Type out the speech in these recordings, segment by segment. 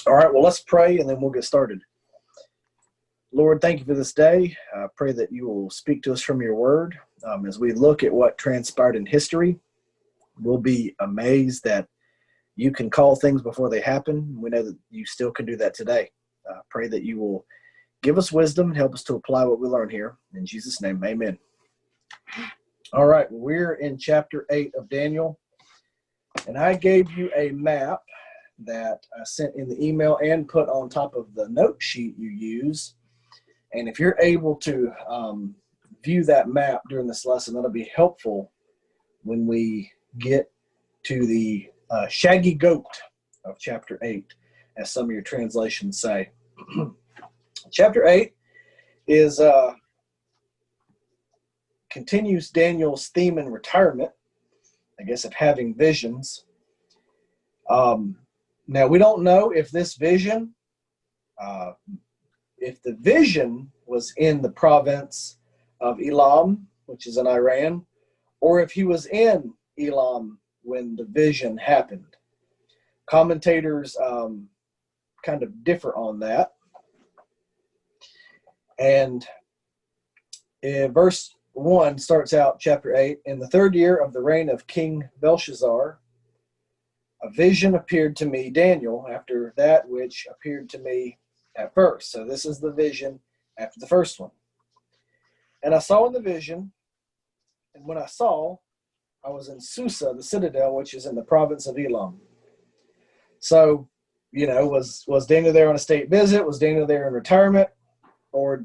All right, well, let's pray and then we'll get started. Lord, thank you for this day. I pray that you will speak to us from your word. As we look at what transpired in history, we'll be amazed that you can call things before they happen. We know that you still can do that today. Pray that you will give us wisdom and help us to apply what we learn here. In Jesus' name, amen. All right, we're in chapter 8 of Daniel, and I gave you a map that I sent in the email and put on top of the note sheet you use. And if you're able to view that map during this lesson, that'll be helpful when we get to the shaggy goat of chapter 8, as some of your translations say. Chapter 8 is continues Daniel's theme in retirement, I guess, of having visions. Now, we don't know if this vision, if the vision was in the province of Elam, which is in Iran, or if he was in Elam when the vision happened. Commentators kind of differ on that. And verse 1 starts out chapter 8, in the 3rd year of the reign of King Belshazzar, a vision appeared to me, Daniel, after that which appeared to me at first. So this is the vision after the first one. And I saw in the vision, and when I saw, I was in Susa, the citadel, which is in the province of Elam. So, was Daniel there on a state visit? Was Daniel there in retirement? Or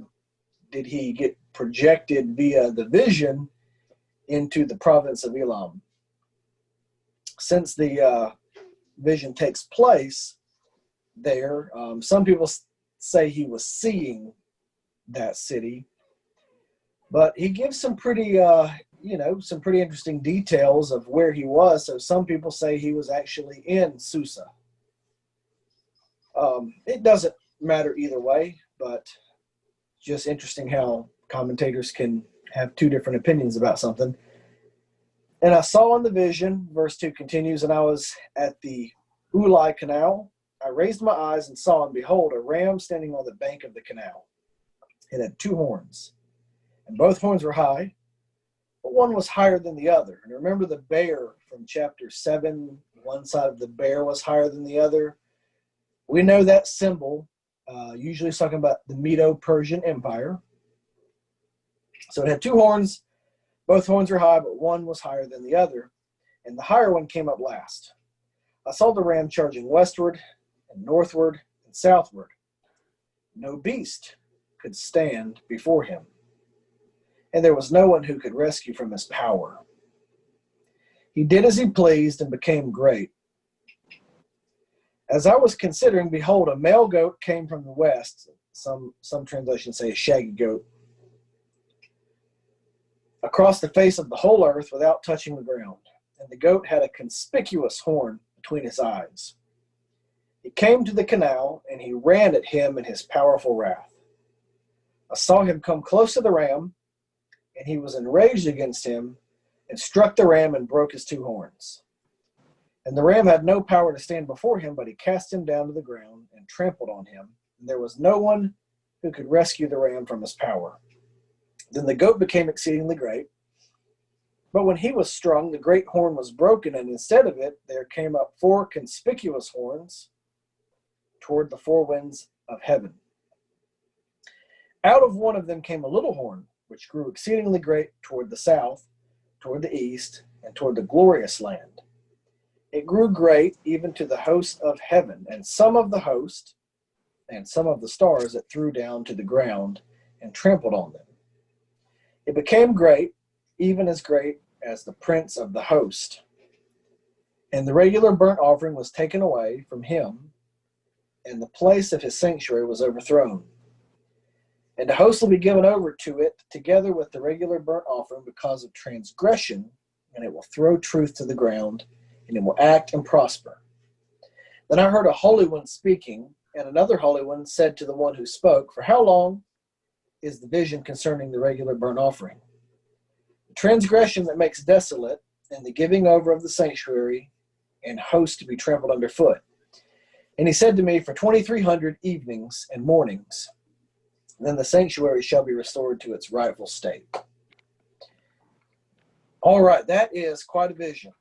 did he get projected via the vision into the province of Elam? Since the vision takes place there, some people say he was seeing that city, but he gives some pretty interesting details of where he was. So some people say he was actually in Susa. It doesn't matter either way, but just interesting how commentators can have two different opinions about something. And I saw in the vision, verse 2 continues, and I was at the Ulai Canal. I raised my eyes and saw, and behold, a ram standing on the bank of the canal. It had 2 horns, and both horns were high, but one was higher than the other. And remember the bear from chapter 7, one side of the bear was higher than the other. We know that symbol, usually it's talking about the Medo-Persian Empire. So it had 2 horns. Both horns were high, but one was higher than the other, and the higher one came up last. I saw the ram charging westward and northward and southward. No beast could stand before him, and there was no one who could rescue from his power. He did as he pleased and became great. As I was considering, behold, a male goat came from the west. Some translations say a shaggy goat, across the face of the whole earth without touching the ground. And the goat had a conspicuous horn between his eyes. He came to the canal, and he ran at him in his powerful wrath. I saw him come close to the ram, and he was enraged against him, and struck the ram and broke his 2 horns. And the ram had no power to stand before him, but he cast him down to the ground and trampled on him. And there was no one who could rescue the ram from his power. Then the goat became exceedingly great. But when he was strung, the great horn was broken, and instead of it, there came up 4 conspicuous horns toward the 4 winds of heaven. Out of one of them came a little horn, which grew exceedingly great toward the south, toward the east, and toward the glorious land. It grew great even to the host of heaven, and some of the host, and some of the stars it threw down to the ground and trampled on them. It became great, even as great as the prince of the host. And the regular burnt offering was taken away from him, and the place of his sanctuary was overthrown. And the host will be given over to it together with the regular burnt offering because of transgression, and it will throw truth to the ground, and it will act and prosper. Then I heard a holy one speaking, and another holy one said to the one who spoke, "For how long is the vision concerning the regular burnt offering? The transgression that makes desolate, and the giving over of the sanctuary and host to be trampled underfoot. And he said to me, for 2,300 evenings and mornings, then the sanctuary shall be restored to its rightful state. All right, that is quite a vision.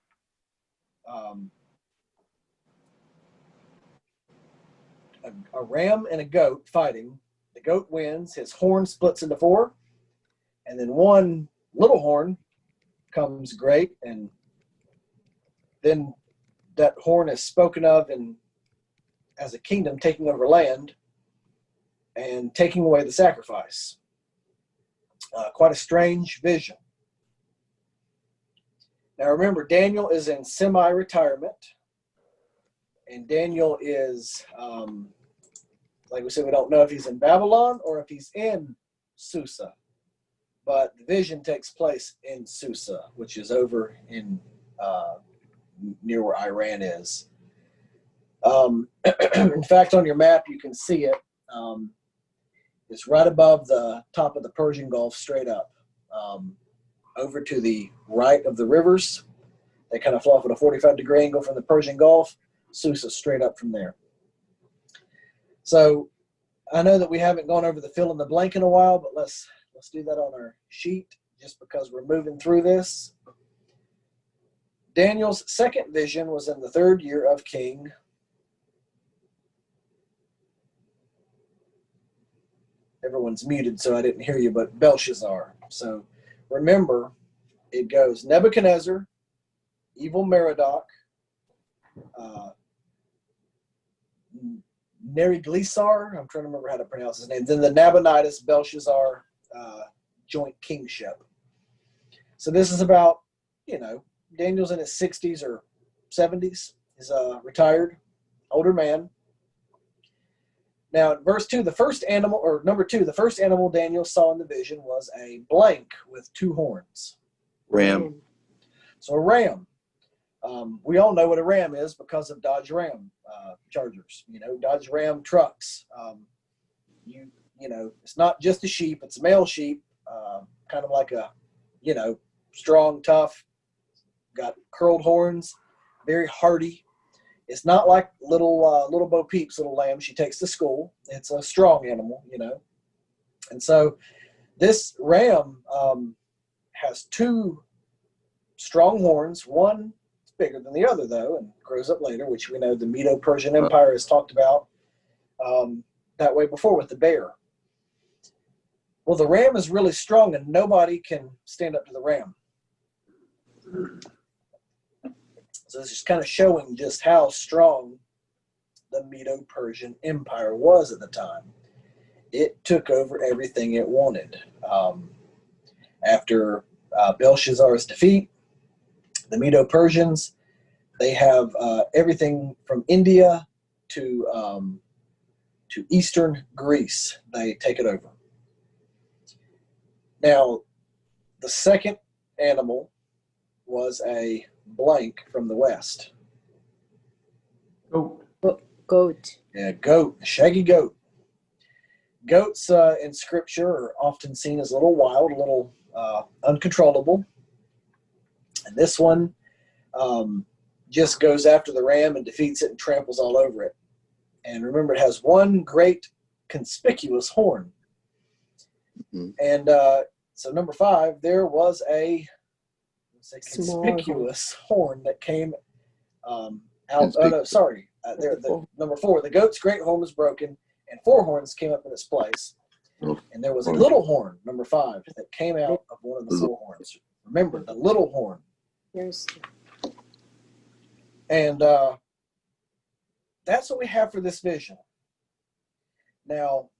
A ram and a goat fighting. The goat wins. His horn splits into four. And then one little horn comes great. And then that horn is spoken of as a kingdom taking over land and taking away the sacrifice. Quite a strange vision. Now remember, Daniel is in semi-retirement. And Daniel is, like we said, we don't know if he's in Babylon or if he's in Susa. But the vision takes place in Susa, which is over in near where Iran is. In fact, on your map, you can see it. It's right above the top of the Persian Gulf, straight up. Over to the right of the rivers. They kind of flow off at a 45-degree angle from the Persian Gulf. Susa straight up from there. So I know that we haven't gone over the fill in the blank in a while, but let's do that on our sheet just because we're moving through this. Daniel's second vision was in the 3rd year of King. Everyone's muted, so I didn't hear you, but Belshazzar. So remember, it goes Nebuchadnezzar, evil Merodach, Neriglisar, I'm trying to remember how to pronounce his name, then the Nabonidus Belshazzar joint kingship. So this is about, Daniel's in his 60s or 70s. He's a retired, older man. Now, in verse 2, the first animal Daniel saw in the vision was a blank with 2 horns. Ram. So a ram. We all know what a ram is because of Dodge Ram Chargers. Dodge Ram trucks. It's not just a sheep; it's a male sheep, kind of like a, strong, tough, got curled horns, very hardy. It's not like little Bo Peep's little lamb she takes to school. It's a strong animal, And so this ram has 2 strong horns. One is bigger than the other, though, and grows up later, which we know the Medo-Persian Empire has talked about that way before with the bear. Well, the ram is really strong, and nobody can stand up to the ram. So it's just kind of showing just how strong the Medo-Persian Empire was at the time. It took over everything it wanted. After Belshazzar's defeat, the Medo-Persians, they have everything from India to eastern Greece. They take it over. Now, the second animal was a blank from the west. Goat. Yeah, goat, a shaggy goat. Goats in Scripture are often seen as a little wild, a little uncontrollable. And this one just goes after the ram and defeats it and tramples all over it. And remember, it has one great conspicuous horn. Mm-hmm. And so number 5, there was a conspicuous horn that came out. Number 4, the goat's great horn was broken, and 4 horns came up in its place. And there was a little horn, number 5, that came out of one of the 4 horns. Remember, the little horn. Yes. And that's what we have for this vision. Now,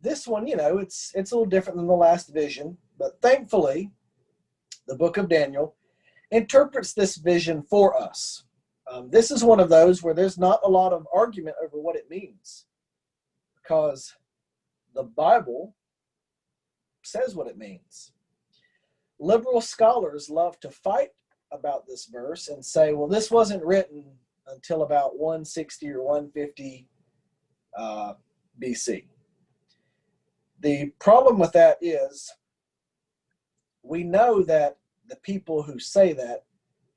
this one, it's a little different than the last vision, but thankfully, the book of Daniel interprets this vision for us. This is one of those where there's not a lot of argument over what it means, because the Bible says what it means. Liberal scholars love to fight about this verse and say, well, this wasn't written until about 160 or 150 BC. The problem with that is we know that the people who say that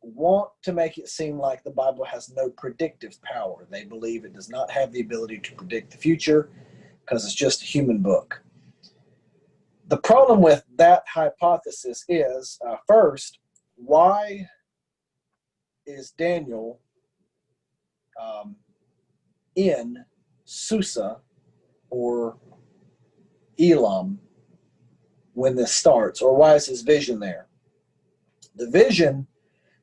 want to make it seem like the Bible has no predictive power. They believe it does not have the ability to predict the future because it's just a human book. The problem with that hypothesis is, first, why is Daniel in Susa or Elam when this starts, or why is his vision there? The vision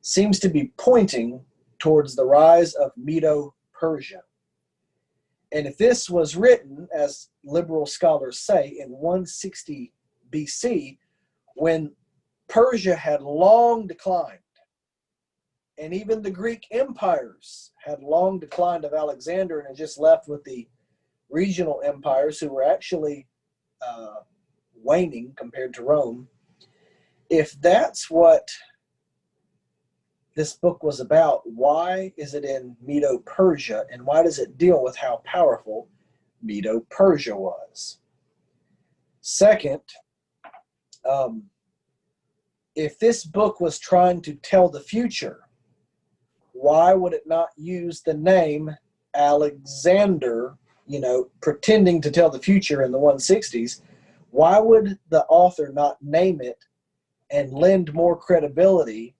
seems to be pointing towards the rise of Medo-Persia. And if this was written, as liberal scholars say, in 160 BC, when Persia had long declined, and even the Greek empires had long declined of Alexander and had just left with the regional empires who were actually waning compared to Rome, if that's what this book was about, why is it in Medo-Persia, and why does it deal with how powerful Medo-Persia was? Second, if this book was trying to tell the future, why would it not use the name Alexander, pretending to tell the future in the 160s? Why would the author not name it and lend more credibility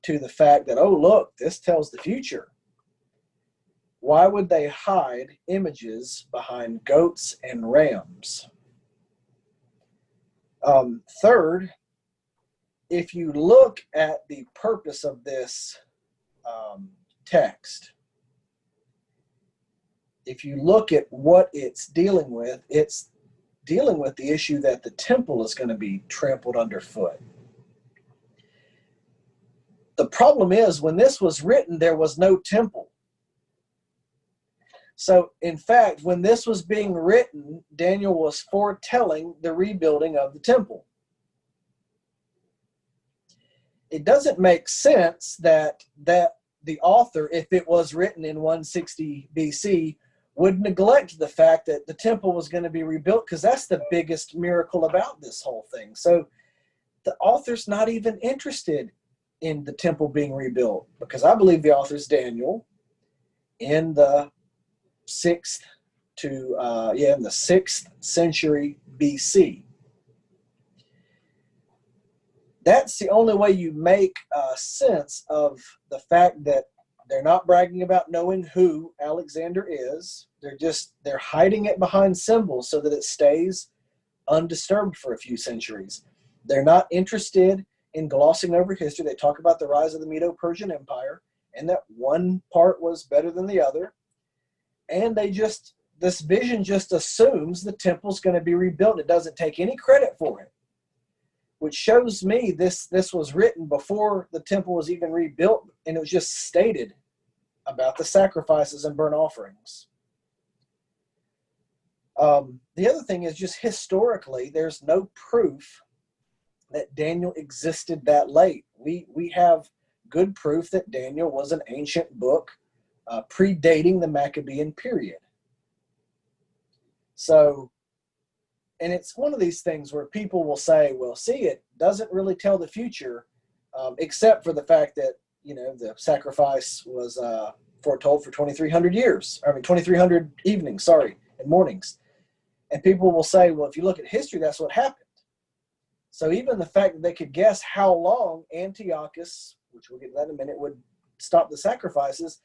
to the fact that, oh, look, this tells the future? Why would they hide images behind goats and rams? Third, if you look at the purpose of this text, if you look at what it's dealing with the issue that the temple is going to be trampled underfoot. The problem is, when this was written, there was no temple. So, in fact, when this was being written, Daniel was foretelling the rebuilding of the temple. It doesn't make sense that the author, if it was written in 160 BC, would neglect the fact that the temple was going to be rebuilt, because that's the biggest miracle about this whole thing. So the author's not even interested in the temple being rebuilt, because I believe the author's Daniel in the 6th century BC. That's the only way you make sense of the fact that they're not bragging about knowing who Alexander is. They're hiding it behind symbols so that it stays undisturbed for a few centuries. They're not interested in glossing over history. They talk about the rise of the Medo-Persian Empire and that one part was better than the other. And this vision just assumes the temple's going to be rebuilt. It doesn't take any credit for it, which shows me this was written before the temple was even rebuilt, and it was just stated about the sacrifices and burnt offerings. The other thing is, just historically, there's no proof that Daniel existed that late. We have good proof that Daniel was an ancient book predating the Maccabean period. So, and it's one of these things where people will say, well, see, it doesn't really tell the future, except for the fact that, the sacrifice was foretold for 2,300 years. 2,300 evenings, and mornings. And people will say, well, if you look at history, that's what happened. So even the fact that they could guess how long Antiochus, which we'll get to that in a minute, would stop the sacrifices,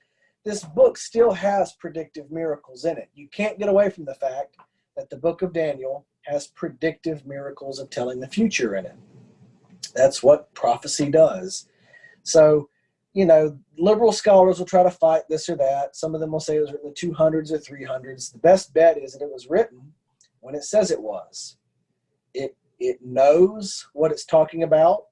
this book still has predictive miracles in it. You can't get away from the fact that the book of Daniel has predictive miracles of telling the future in it. That's what prophecy does. So, liberal scholars will try to fight this or that. Some of them will say it was written in the 200s or 300s. The best bet is that it was written when it says it was. It knows what it's talking about.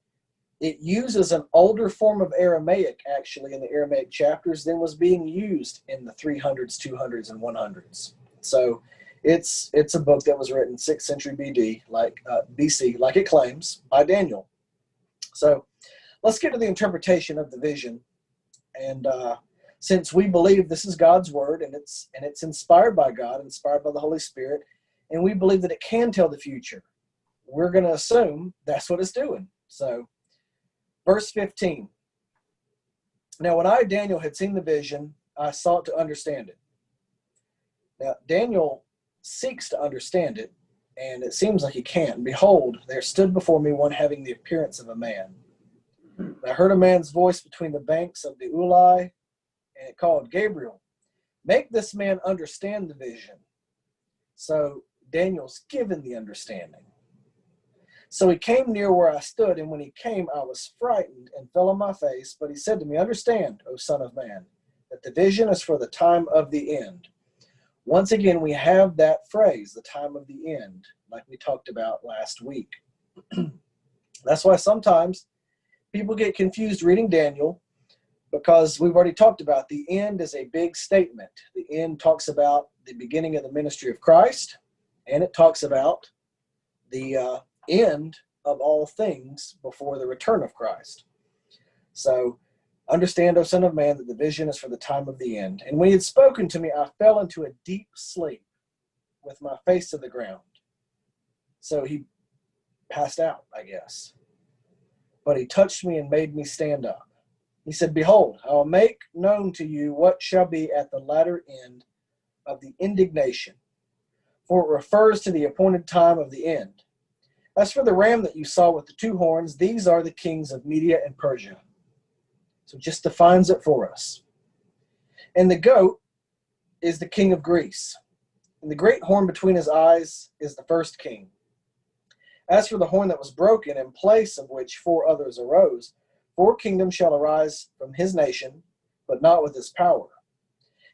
It uses an older form of Aramaic, actually, in the Aramaic chapters than was being used in the 300s, 200s, and 100s. So it's a book that was written 6th century BC, like it claims, by Daniel. So let's get to the interpretation of the vision. And since we believe this is God's word, and it's inspired by God, inspired by the Holy Spirit, and we believe that it can tell the future, we're going to assume that's what it's doing. So verse 15, Now, when I, Daniel, had seen the vision, I sought to understand it. Now, Daniel seeks to understand it, and it seems like he can't. And behold, there stood before me one having the appearance of a man. And I heard a man's voice between the banks of the Ulai, and it called, Gabriel, make this man understand the vision. So Daniel's given the understanding. So he came near where I stood, and when he came, I was frightened and fell on my face. But he said to me, understand, O son of man, that the vision is for the time of the end. Once again, we have that phrase, the time of the end, like we talked about last week. That's why sometimes people get confused reading Daniel, because we've already talked about the end is a big statement. The end talks about the beginning of the ministry of Christ, and it talks about the end of all things before the return of Christ. So, understand, O son of man, that the vision is for the time of the end. And when he had spoken to me, I fell into a deep sleep with my face to the ground. So he passed out, I guess. But he touched me and made me stand up. He said, behold, I will make known to you what shall be at the latter end of the indignation, for it refers to the appointed time of the end. As for the ram that you saw with the two horns, these are the kings of Media and Persia. So it just defines it for us. And the goat is the king of Greece. And the great horn between his eyes is the first king. As for the horn that was broken, in place of which four others arose, 4 kingdoms shall arise from his nation, but not with his power.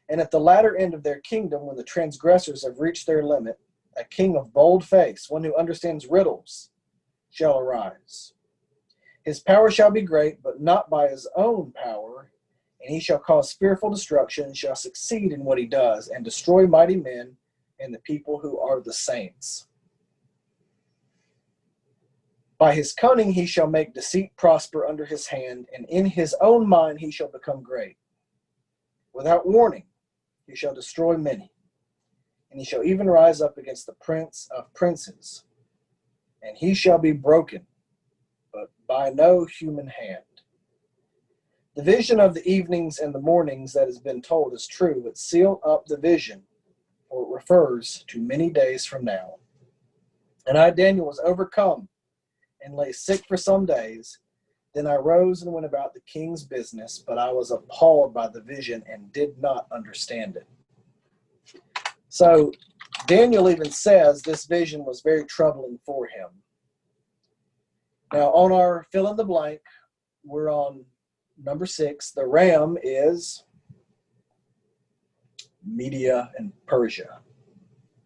And at the latter end of their kingdom, when the transgressors have reached their limit, a king of bold face, one who understands riddles, shall arise. His power shall be great, but not by his own power, and he shall cause fearful destruction, and shall succeed in what he does, and destroy mighty men and the people who are the saints. By his cunning he shall make deceit prosper under his hand, and in his own mind he shall become great. Without warning he shall destroy many, and he shall even rise up against the prince of princes, and he shall be broken, but by no human hand. The vision of the evenings and the mornings that has been told is true, but seal up the vision, for it refers to many days from now. And I, Daniel, was overcome and lay sick for some days. Then I rose and went about the king's business, but I was appalled by the vision and did not understand it. So Daniel even says this vision was very troubling for him. Now, on our fill in the blank, we're on number 6. The ram is Media and Persia.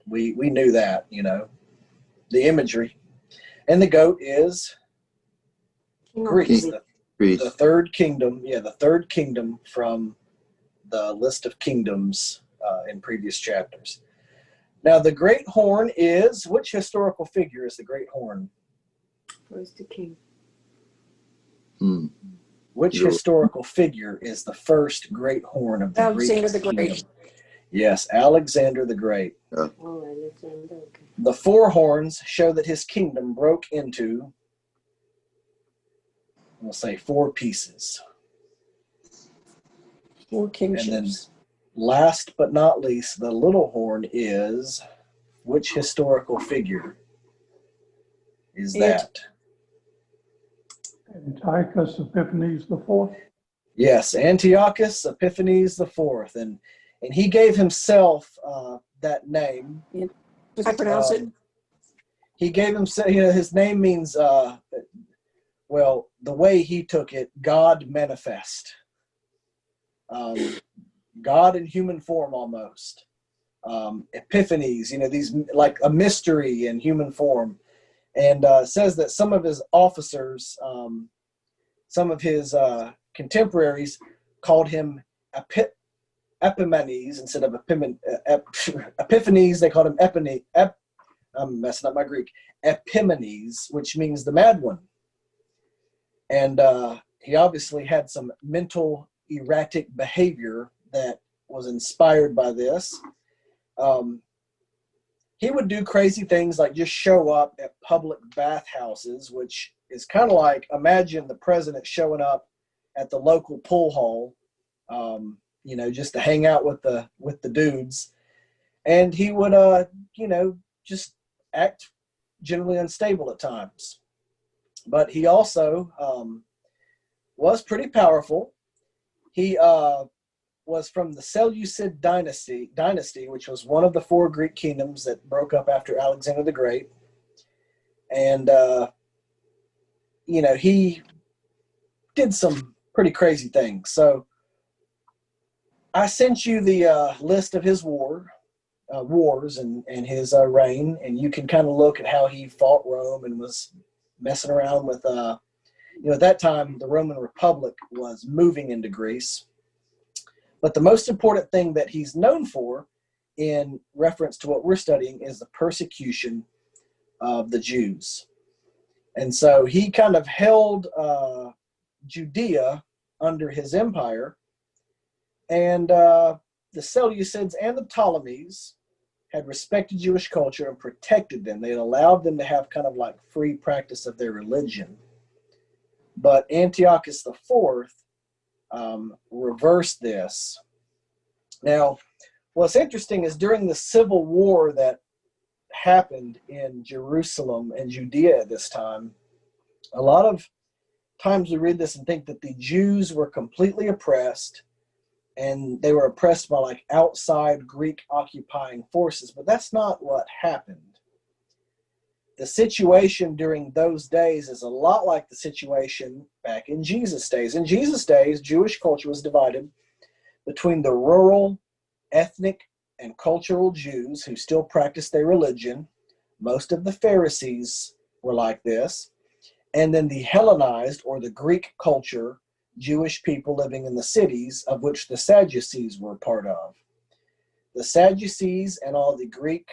We knew that, the imagery. And the goat is Greece, the third kingdom. Yeah, the third kingdom from the list of kingdoms in previous chapters. Now, the great horn is, which historical figure is the great horn? First the king. Which historical figure is the first great horn of the Alexander the Greek Great. kingdom? Yes, Alexander the Great. Oh, Alexander. Okay. The 4 horns show that his kingdom broke into, we'll say, 4 pieces. 4 kingships. And then last but not least, the little horn is, which historical figure is that? Antiochus Epiphanes the fourth. Yes, Antiochus Epiphanes the fourth, and he gave himself that name. Does I pronounce it? He gave himself. His name means, well, the way he took it, God manifest. God in human form, almost. Epiphanies, these like a mystery in human form, and says that some of his officers, some of his contemporaries, called him Epiphanes instead of Epiphanes. They called him I'm messing up my Greek. Epiphanes, which means the mad one, and he obviously had some mental erratic behavior that was inspired by this. He would do crazy things like just show up at public bathhouses, which is kind of like, imagine the president showing up at the local pool hall, just to hang out with the dudes. And he would, just act generally unstable at times. But he also was pretty powerful. He was from the Seleucid dynasty, which was one of the 4 Greek kingdoms that broke up after Alexander the Great. And, he did some pretty crazy things. So I sent you the list of his wars and his reign, and you can kind of look at how he fought Rome and was messing around with, at that time, the Roman Republic was moving into Greece. But the most important thing that he's known for in reference to what we're studying is the persecution of the Jews. And so he kind of held Judea under his empire, and the Seleucids and the Ptolemies had respected Jewish culture and protected them. They had allowed them to have kind of like free practice of their religion. But Antiochus IV reversed this. Now, what's interesting is during the civil war that happened in Jerusalem and Judea at this time, a lot of times we read this and think that the Jews were completely oppressed, and they were oppressed by like outside Greek occupying forces, but that's not what happened. The situation during those days is a lot like the situation back in Jesus' days. In Jesus' days, Jewish culture was divided between the rural, ethnic, and cultural Jews who still practiced their religion. Most of the Pharisees were like this. And then the Hellenized, or the Greek culture, Jewish people living in the cities, of which the Sadducees were part of. The Sadducees and all the Greek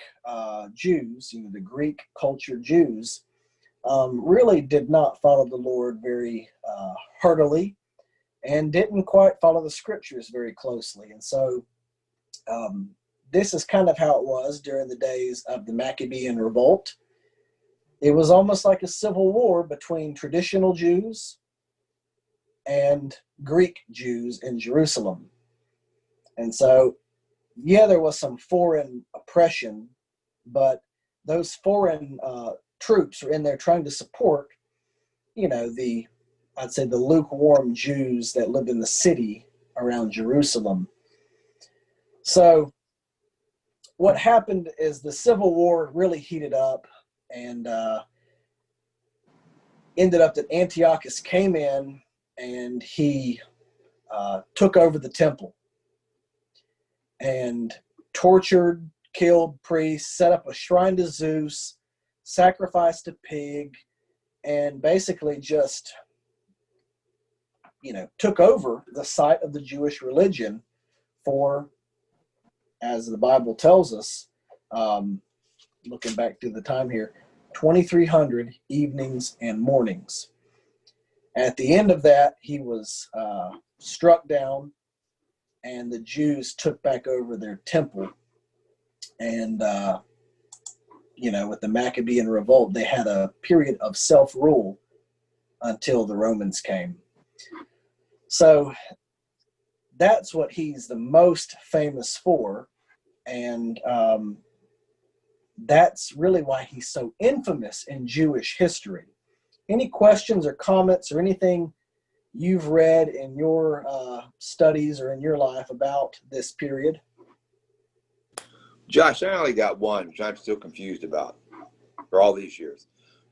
Jews, the Greek culture Jews, really did not follow the Lord very heartily, and didn't quite follow the scriptures very closely. And so this is kind of how it was during the days of the Maccabean Revolt. It was almost like a civil war between traditional Jews and Greek Jews in Jerusalem. And so, yeah, there was some foreign oppression, but those foreign troops were in there trying to support, I'd say the lukewarm Jews that lived in the city around Jerusalem. So what happened is the Civil War really heated up, and ended up that Antiochus came in and he took over the temple and tortured, killed priests, set up a shrine to Zeus, sacrificed a pig, and basically just, took over the site of the Jewish religion for, as the Bible tells us, looking back through the time here, 2,300 evenings and mornings. At the end of that, he was struck down, and the Jews took back over their temple. And, with the Maccabean Revolt, they had a period of self-rule until the Romans came. So that's what he's the most famous for. And that's really why he's so infamous in Jewish history. Any questions or comments or anything you've read in your studies or in your life about this period? Josh, I only got one, which I'm still confused about for all these years.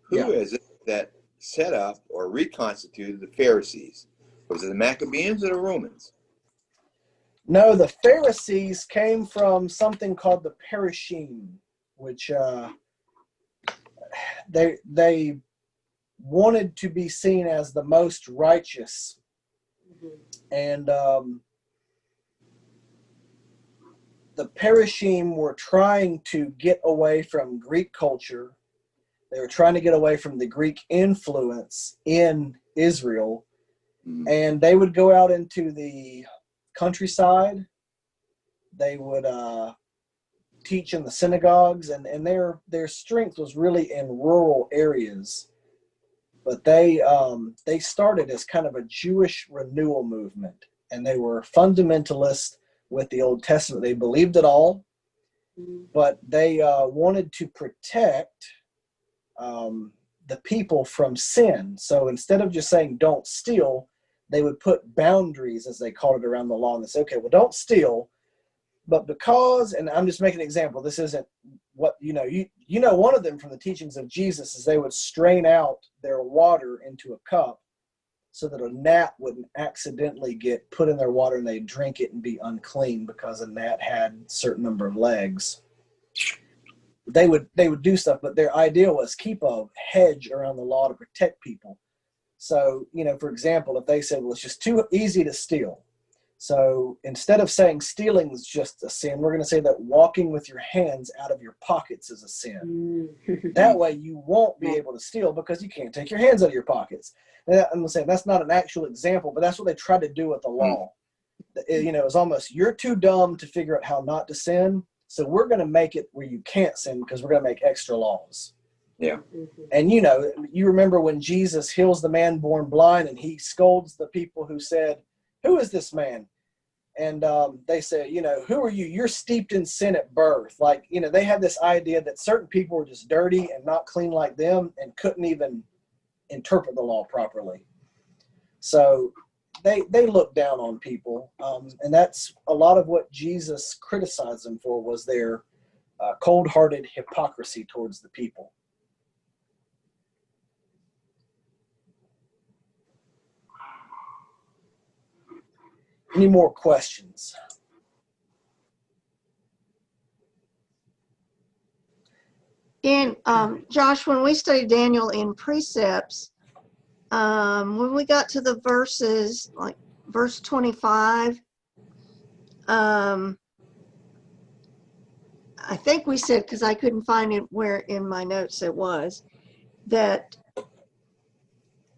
Who is it that set up or reconstituted the Pharisees? Was it the Maccabeans or the Romans? No, the Pharisees came from something called the Parashim, which they wanted to be seen as the most righteous. And the Parashim were trying to get away from Greek culture. They were trying to get away from the Greek influence in Israel. And they would go out into the countryside. They would teach in the synagogues, and their strength was really in rural areas. but they started as kind of a Jewish renewal movement, and they were fundamentalists with the Old Testament. They believed it all, but they wanted to protect the people from sin. So instead of just saying don't steal, they would put boundaries, as they called it, around the law, and they say, okay, well, don't steal, but because, and I'm just making an example, this isn't what, one of them from the teachings of Jesus is they would strain out their water into a cup so that a gnat wouldn't accidentally get put in their water and they'd drink it and be unclean because a gnat had a certain number of legs. They would do stuff, but their idea was keep a hedge around the law to protect people. So, for example, if they said, well, it's just too easy to steal. So instead of saying stealing is just a sin, we're going to say that walking with your hands out of your pockets is a sin. That way you won't be able to steal because you can't take your hands out of your pockets. And I'm saying that's not an actual example, but that's what they tried to do with the law. It was almost, you're too dumb to figure out how not to sin, so we're going to make it where you can't sin because we're going to make extra laws. Yeah. And you remember when Jesus heals the man born blind and he scolds the people who said, who is this man? And they say, who are you? You're steeped in sin at birth. Like, they had this idea that certain people were just dirty and not clean like them and couldn't even interpret the law properly. So they looked down on people. And that's a lot of what Jesus criticized them for, was their cold-hearted hypocrisy towards the people. Any more questions? And Josh, when we studied Daniel in precepts, when we got to the verses, like verse 25, I think we said, because I couldn't find it where in my notes it was, that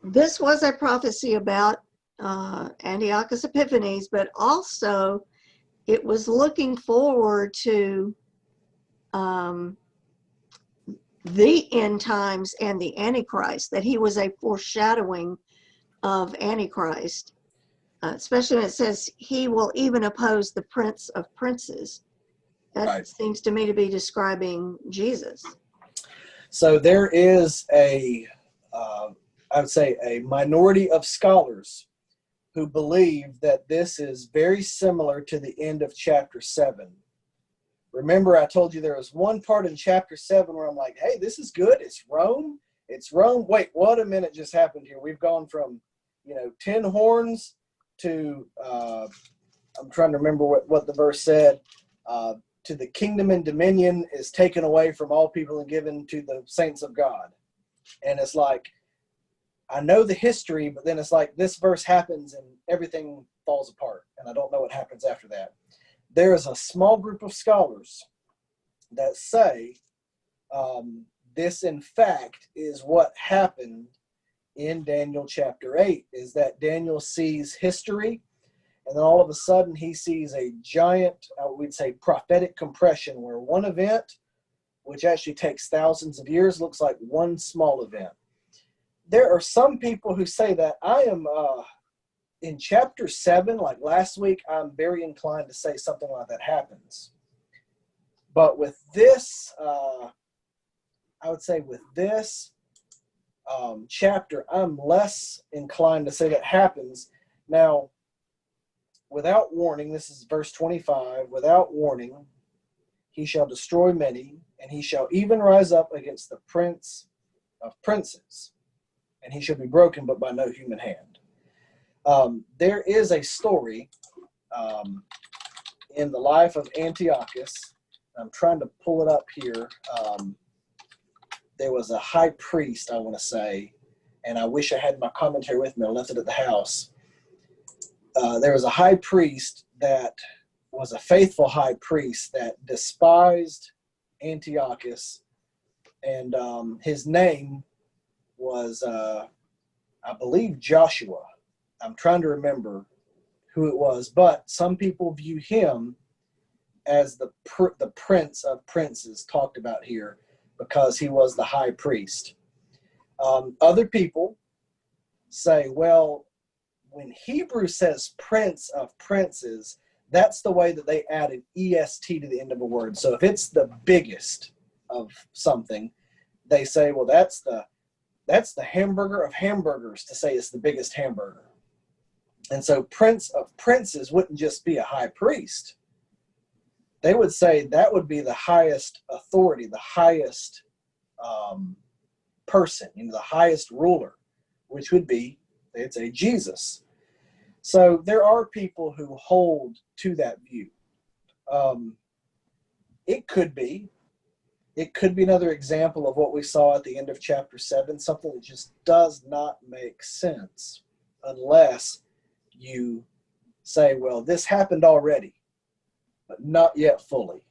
this was a prophecy about Antiochus Epiphanes, but also it was looking forward to the end times and the Antichrist, that he was a foreshadowing of Antichrist, especially when it says he will even oppose the prince of princes. That Right. seems to me to be describing Jesus. So there is I would say a minority of scholars who believe that this is very similar to the end of chapter 7. Remember, I told you there was one part in chapter 7 where I'm like, hey, this is good. It's Rome. It's Rome. Wait, what a minute just happened here. We've gone from, 10 horns to, I'm trying to remember what the verse said, to the kingdom and dominion is taken away from all people and given to the saints of God. And it's like, I know the history, but then it's like this verse happens and everything falls apart. And I don't know what happens after that. There is a small group of scholars that say this, in fact, is what happened in Daniel chapter 8, is that Daniel sees history, and then all of a sudden he sees a giant, we'd say, prophetic compression where one event, which actually takes thousands of years, looks like one small event. There are some people who say that. I am... in chapter 7, like last week, I'm very inclined to say something like that happens. But with this, I would say with this chapter, I'm less inclined to say that happens. Now, without warning, this is verse 25, without warning, he shall destroy many, and he shall even rise up against the prince of princes, and he shall be broken, but by no human hand. There is a story in the life of Antiochus. I'm trying to pull it up here. There was a high priest, I want to say, and I wish I had my commentary with me. I left it at the house. There was a high priest that was a faithful high priest that despised Antiochus, and his name was, I believe, Joshua. I'm trying to remember who it was, but some people view him as the prince of princes talked about here because he was the high priest. Other people say, well, when Hebrew says prince of princes, that's the way that they add an EST to the end of a word. So if it's the biggest of something, they say, well, that's the hamburger of hamburgers to say it's the biggest hamburger. And so prince of princes wouldn't just be a high priest. They would say that would be the highest authority, the highest person, the highest ruler, which would be, they'd say, Jesus. So there are people who hold to that view. It could be another example of what we saw at the end of chapter 7, something that just does not make sense unless you say, well, this happened already, but not yet fully.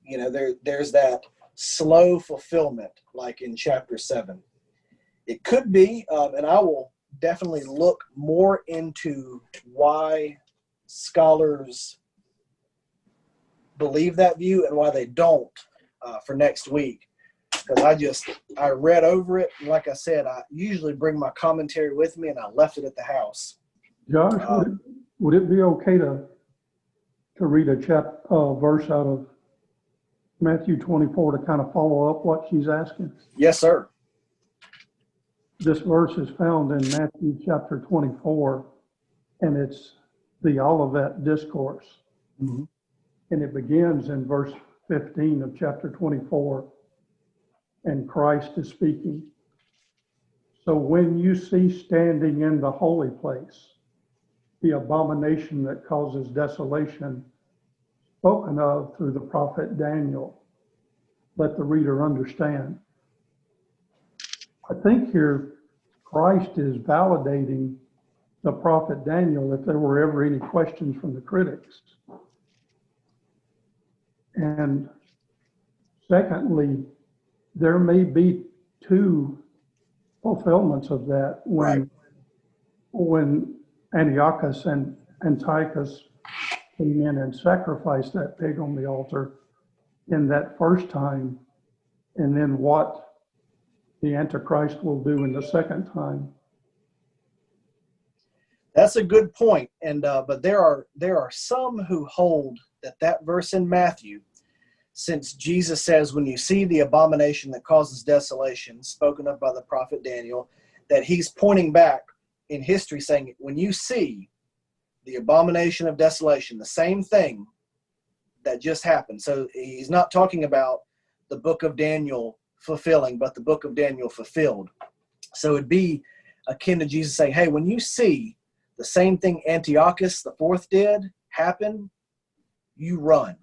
There's that slow fulfillment like in chapter 7. It could be, and I will definitely look more into why scholars believe that view and why they don't for next week. Because I read over it, and like I said, I usually bring my commentary with me, and I left it at the house. Josh, would it be okay to read a verse out of Matthew 24 to kind of follow up what she's asking? Yes, sir. This verse is found in Matthew chapter 24, and it's the Olivet Discourse. Mm-hmm. And it begins in verse 15 of chapter 24, and Christ is speaking. So when you see standing in the holy place the abomination that causes desolation spoken of through the prophet Daniel, let the reader understand. I think here Christ is validating the prophet Daniel if there were ever any questions from the critics. And secondly, there may be two fulfillments of that when Antiochus and Antiochus came in and sacrificed that pig on the altar in that first time, and then what the Antichrist will do in the second time. That's a good point, and but there are some who hold that verse in Matthew, since Jesus says, when you see the abomination that causes desolation, spoken of by the prophet Daniel, that he's pointing back in history saying, when you see the abomination of desolation, the same thing that just happened. So he's not talking about the book of Daniel fulfilling, but the book of Daniel fulfilled. So it'd be akin to Jesus saying, hey, when you see the same thing Antiochus the fourth did happen, you run.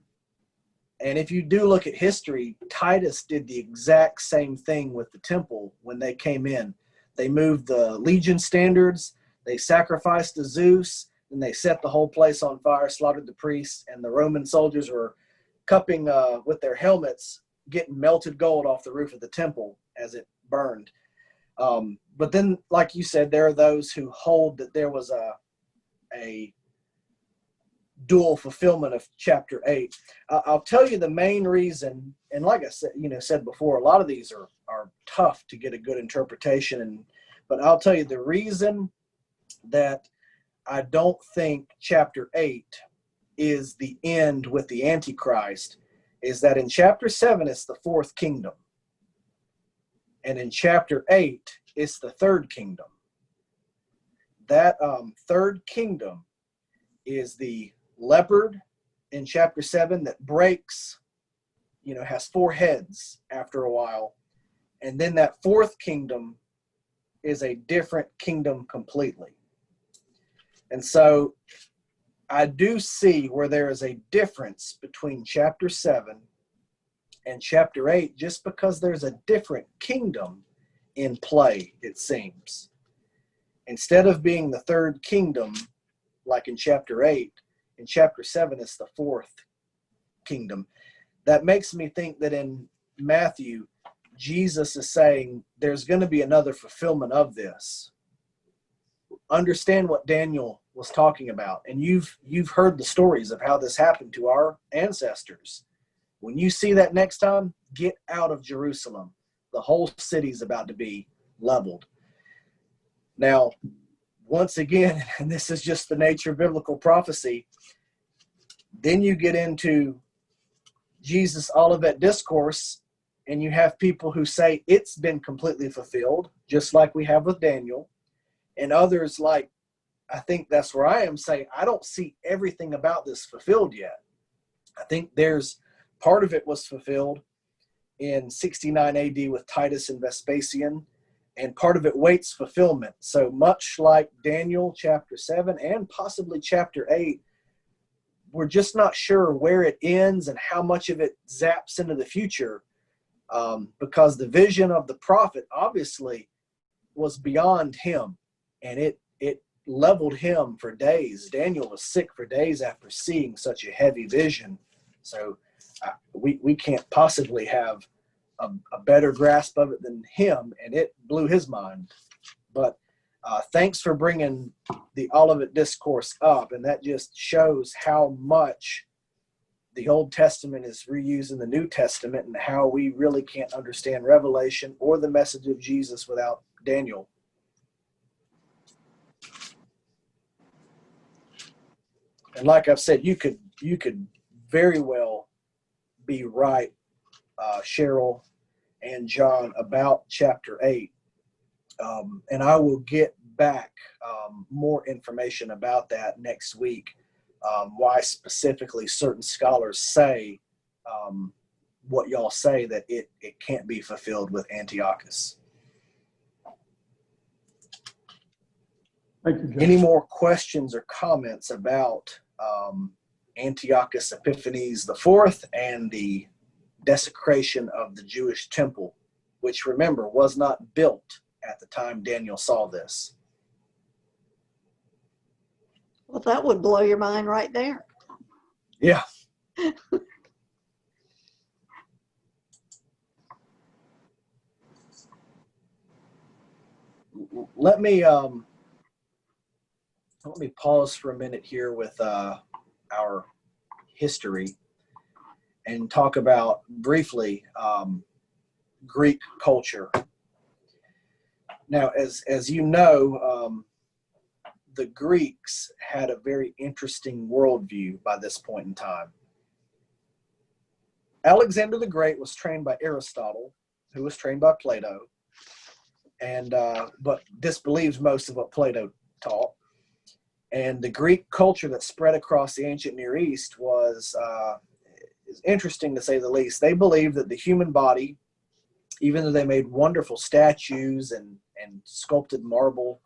And if you do look at history, Titus did the exact same thing with the temple when they came in. They moved the legion standards, they sacrificed to Zeus, and they set the whole place on fire, slaughtered the priests, and the Roman soldiers were cupping with their helmets, getting melted gold off the roof of the temple as it burned. But then, like you said, there are those who hold that there was a dual fulfillment of chapter 8. I'll tell you the main reason, and like I said before, a lot of these are tough to get a good interpretation, but I'll tell you the reason that I don't think chapter 8 is the end with the Antichrist is that in chapter 7 it's the fourth kingdom, and in chapter 8 it's the third kingdom. That third kingdom is the leopard in chapter 7 that breaks, has four heads after a while. And then that fourth kingdom is a different kingdom completely. And so I do see where there is a difference between chapter 7 and chapter 8 just because there's a different kingdom in play, it seems. Instead of being the third kingdom, like in chapter 8, in chapter 7, it's the fourth kingdom. That makes me think that in Matthew, Jesus is saying there's going to be another fulfillment of this. Understand what Daniel was talking about, and you've heard the stories of how this happened to our ancestors. When you see that next time, get out of Jerusalem. The whole city's about to be leveled. Now, once again, and this is just the nature of biblical prophecy, then you get into Jesus' Olivet Discourse, and you have people who say it's been completely fulfilled, just like we have with Daniel, and others like, I think that's where I am, saying I don't see everything about this fulfilled yet. I think there's part of it was fulfilled in 69 AD with Titus and Vespasian, and part of it waits fulfillment. So much like Daniel chapter 7 and possibly chapter 8, we're just not sure where it ends and how much of it zaps into the future, because the vision of the prophet obviously was beyond him, and it leveled him for days. Daniel was sick for days after seeing such a heavy vision. So we can't possibly have a better grasp of it than him, and it blew his mind. But thanks for bringing the Olivet Discourse up, and that just shows how much the Old Testament is reused in the New Testament, and how we really can't understand Revelation or the message of Jesus without Daniel. And like I've said, you could very well be right, Cheryl and John, about chapter 8. And I will get back more information about that next week, why specifically certain scholars say what y'all say, that it can't be fulfilled with Antiochus. Thank you, John. Any more questions or comments about Antiochus Epiphanes IV and the desecration of the Jewish temple, which, remember, was not built at the time Daniel saw this? Well, that would blow your mind right there. Yeah. Let me pause for a minute here with our history and talk about briefly Greek culture. Now, as you know, the Greeks had a very interesting worldview by this point in time. Alexander the Great was trained by Aristotle, who was trained by Plato, and but disbelieves most of what Plato taught. And the Greek culture that spread across the ancient Near East was is interesting, to say the least. They believed that the human body, even though they made wonderful statues and sculpted marble,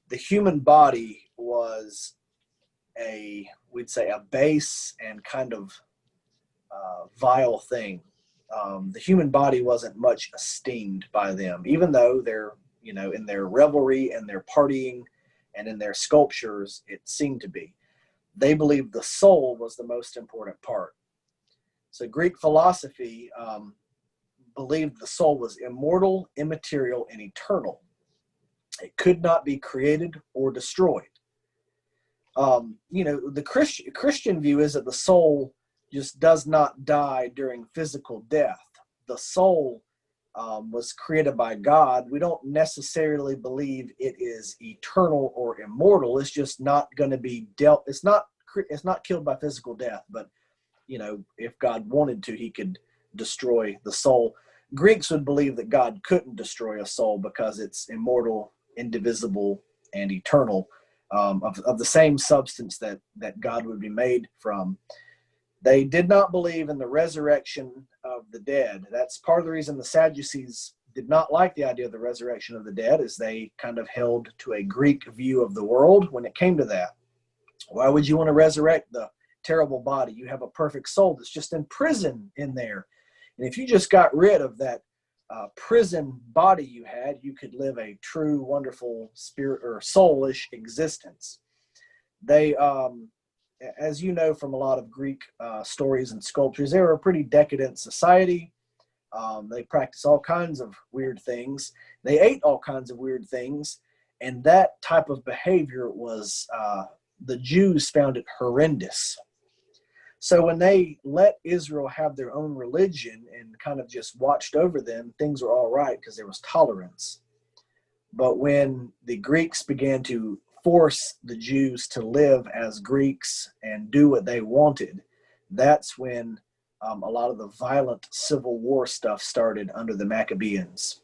the human body was we'd say a base and kind of vile thing. The human body wasn't much esteemed by them, even though they're, in their revelry and their partying and in their sculptures, it seemed to be. They believed the soul was the most important part. So Greek philosophy believed the soul was immortal, immaterial, and eternal. It could not be created or destroyed. The Christian view is that the soul just does not die during physical death. The soul was created by God. We don't necessarily believe it is eternal or immortal. It's just not going to be dealt. It's not killed by physical death. But if God wanted to, he could destroy the soul. Greeks would believe that God couldn't destroy a soul because it's immortal, indivisible, and eternal, of the same substance that God would be made from. They did not believe in the resurrection of the dead. That's part of the reason the Sadducees did not like the idea of the resurrection of the dead, is they kind of held to a Greek view of the world when it came to that. Why would you want to resurrect the terrible body? You have a perfect soul that's just in prison in there. And if you just got rid of that prison body you had, you could live a true, wonderful spirit or soulish existence. They, as you know from a lot of Greek stories and sculptures, they were a pretty decadent society. They practiced all kinds of weird things. They ate all kinds of weird things. And that type of behavior was, the Jews found it horrendous. So when they let Israel have their own religion and kind of just watched over them, things were all right because there was tolerance. But when the Greeks began to force the Jews to live as Greeks and do what they wanted, that's when a lot of the violent civil war stuff started under the Maccabeans.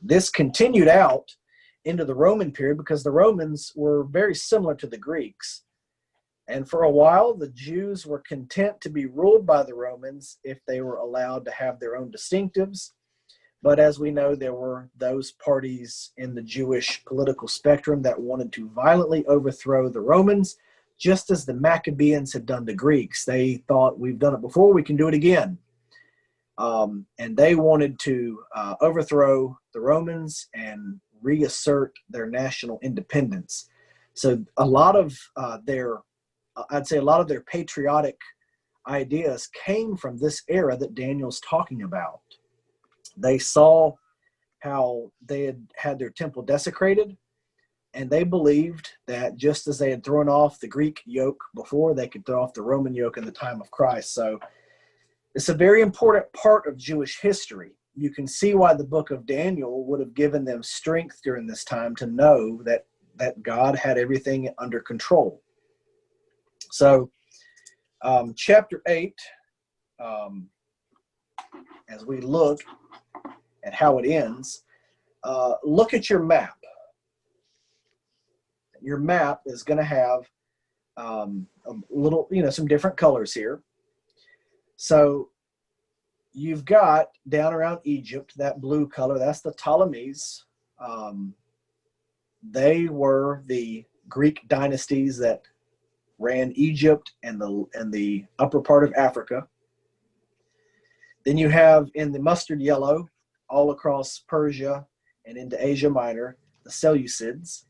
This continued out into the Roman period because the Romans were very similar to the Greeks. And for a while, the Jews were content to be ruled by the Romans if they were allowed to have their own distinctives. But as we know, there were those parties in the Jewish political spectrum that wanted to violently overthrow the Romans, just as the Maccabeans had done the Greeks. They thought, we've done it before, we can do it again. And they wanted to overthrow the Romans and reassert their national independence. So a lot of their patriotic ideas came from this era that Daniel's talking about. They saw how they had had their temple desecrated, and they believed that just as they had thrown off the Greek yoke before, they could throw off the Roman yoke in the time of Christ. So it's a very important part of Jewish history. You can see why the book of Daniel would have given them strength during this time to know that God had everything under control. So chapter 8, as we look at how it ends, look at your map. Your map is going to have a little, some different colors here. So you've got down around Egypt, that blue color, that's the Ptolemies. They were the Greek dynasties that ran Egypt and the upper part of Africa. Then you have in the mustard yellow, all across Persia and into Asia Minor, the Seleucids.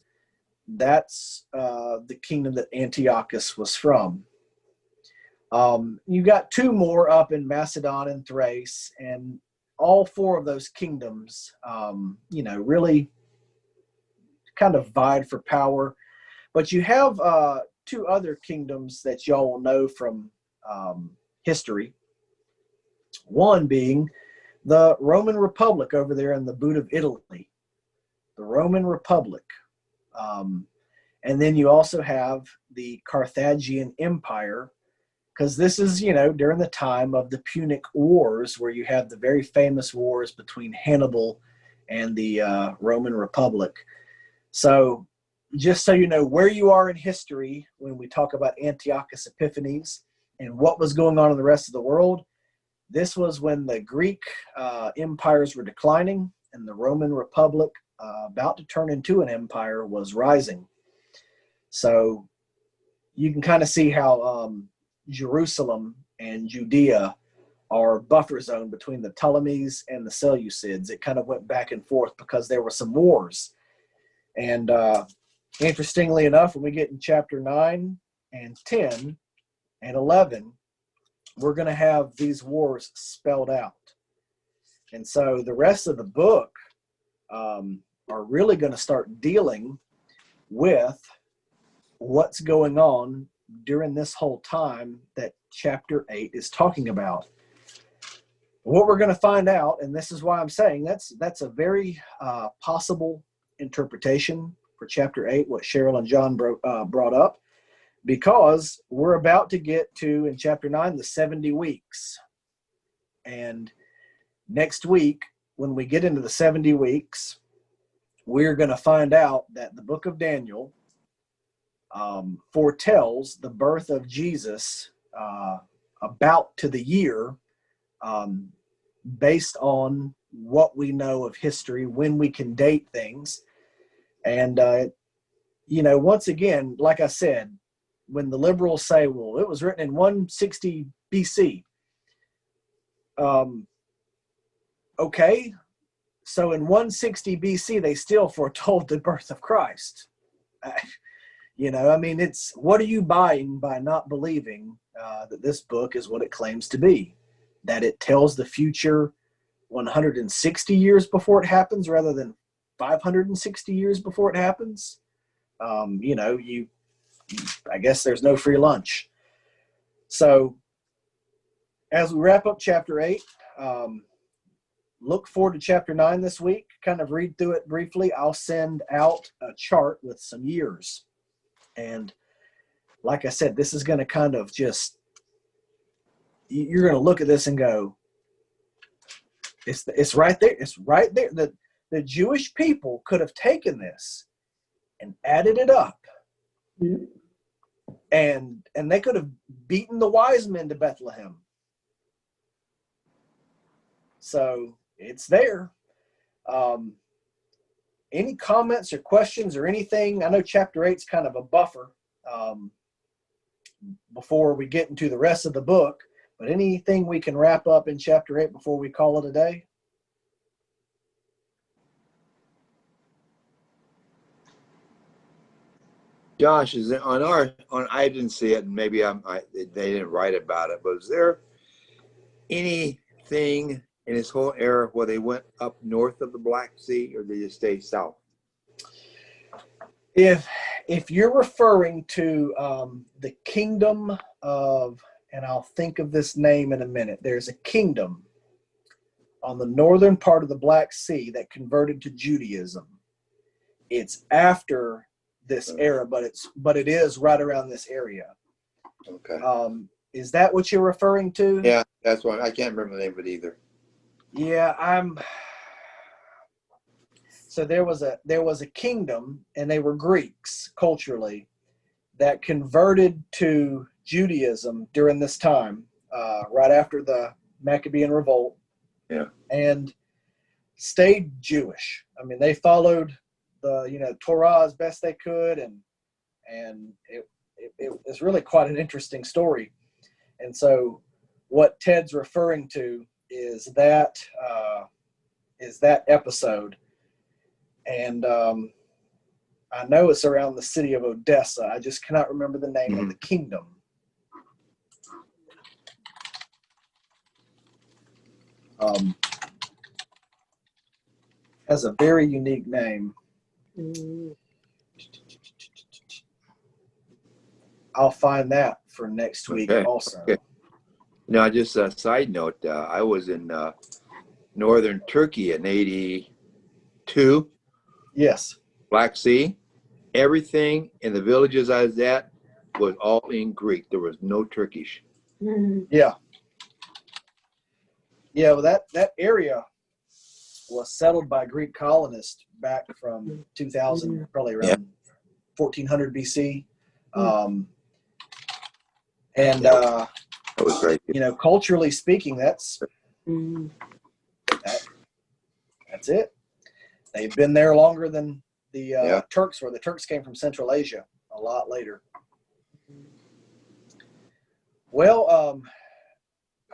That's the kingdom that Antiochus was from. You got two more up in Macedon and Thrace, and all four of those kingdoms, really kind of vied for power. But you have two other kingdoms that y'all will know from history. One being the Roman Republic over there in the boot of Italy, the Roman Republic. And then you also have the Carthaginian Empire, because this is, during the time of the Punic Wars, where you have the very famous wars between Hannibal and the Roman Republic. So just so you know where you are in history when we talk about Antiochus Epiphanes and what was going on in the rest of the world, this was when the Greek empires were declining and the Roman Republic, about to turn into an empire, was rising. So you can kind of see how Jerusalem and Judea are buffer zone between the Ptolemies and the Seleucids. It kind of went back and forth because there were some wars. And interestingly enough, when we get in chapter 9 and 10 and 11, we're going to have these wars spelled out. And so the rest of the book are really going to start dealing with what's going on during this whole time that chapter 8 is talking about. What we're going to find out, and this is why I'm saying that's a very possible interpretation for chapter 8, what Cheryl and John brought up, because we're about to get to, in chapter 9, the 70 weeks. And next week, when we get into the 70 weeks, we're going to find out that the book of Daniel foretells the birth of Jesus about to the year, based on what we know of history, when we can date things. And, once again, like I said, when the liberals say, well, it was written in 160 BC. Okay, so in 160 BC, they still foretold the birth of Christ. It's, what are you buying by not believing that this book is what it claims to be? That it tells the future 160 years before it happens rather than 560 years before it happens? I guess there's no free lunch. So as we wrap up chapter 8, look forward to chapter 9 this week. Kind of read through it briefly. I'll send out a chart with some years. And like I said, this is going to kind of just, you're going to look at this and go, it's right there. It's right there. The Jewish people could have taken this and added it up. Yeah. And they could have beaten the wise men to Bethlehem. So it's there. Any comments or questions or anything? I know chapter 8 is kind of a buffer before we get into the rest of the book, but anything we can wrap up in chapter 8 before we call it a day? Josh, is it on I didn't see it, and maybe they didn't write about it, but is there anything in this whole era where they went up north of the Black Sea, or did they just stay south? If you're referring to the kingdom of, and I'll think of this name in a minute, there's a kingdom on the northern part of the Black Sea that converted to Judaism. It's after this era, but it is right around this area. Okay. Is that what you're referring to? Yeah, that's why I can't remember the name of it either. Yeah, so there was a kingdom, and they were Greeks culturally, that converted to Judaism during this time, right after the Maccabean Revolt. Yeah. And stayed Jewish. I mean, they followed the Torah as best they could, and it's really quite an interesting story. And so what Ted's referring to is that episode. And I know it's around the city of Odessa. I just cannot remember the name of the kingdom. Has a very unique name. I'll find that for next week also. Okay. Now, just a side note, I was in northern Turkey in 82. Yes. Black Sea. Everything in the villages I was at was all in Greek. There was no Turkish. Yeah. Yeah, well, that area was settled by Greek colonists back from 2000, probably around 1400 BC. That was great. Culturally speaking, that's it. They've been there longer than the Turks were. The Turks came from Central Asia a lot later. Well,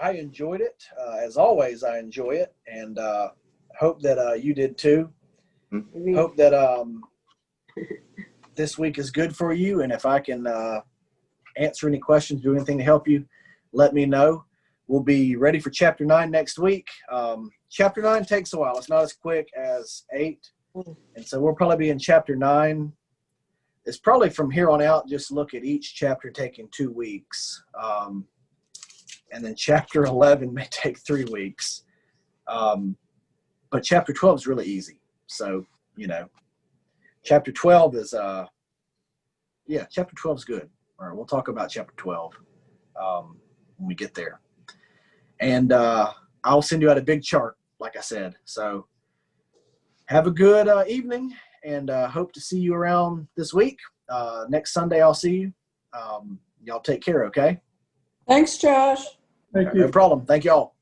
I enjoyed it. As always, I enjoy it, and hope that you did too. Hope that this week is good for you, and if I can answer any questions, do anything to help you, let me know. We'll be ready for chapter 9 next week. Chapter 9 takes a while. It's not as quick as 8, and so we'll probably be in chapter 9. It's probably from here on out, just look at each chapter taking 2 weeks. And then chapter 11 may take 3 weeks. But chapter 12 is really easy. So, chapter 12 is, chapter 12 is good. All right, we'll talk about chapter 12 when we get there. And I'll send you out a big chart, like I said. So have a good evening, and hope to see you around this week. Next Sunday, I'll see you. Y'all take care, okay? Thanks, Josh. Thank you. No problem. Thank y'all.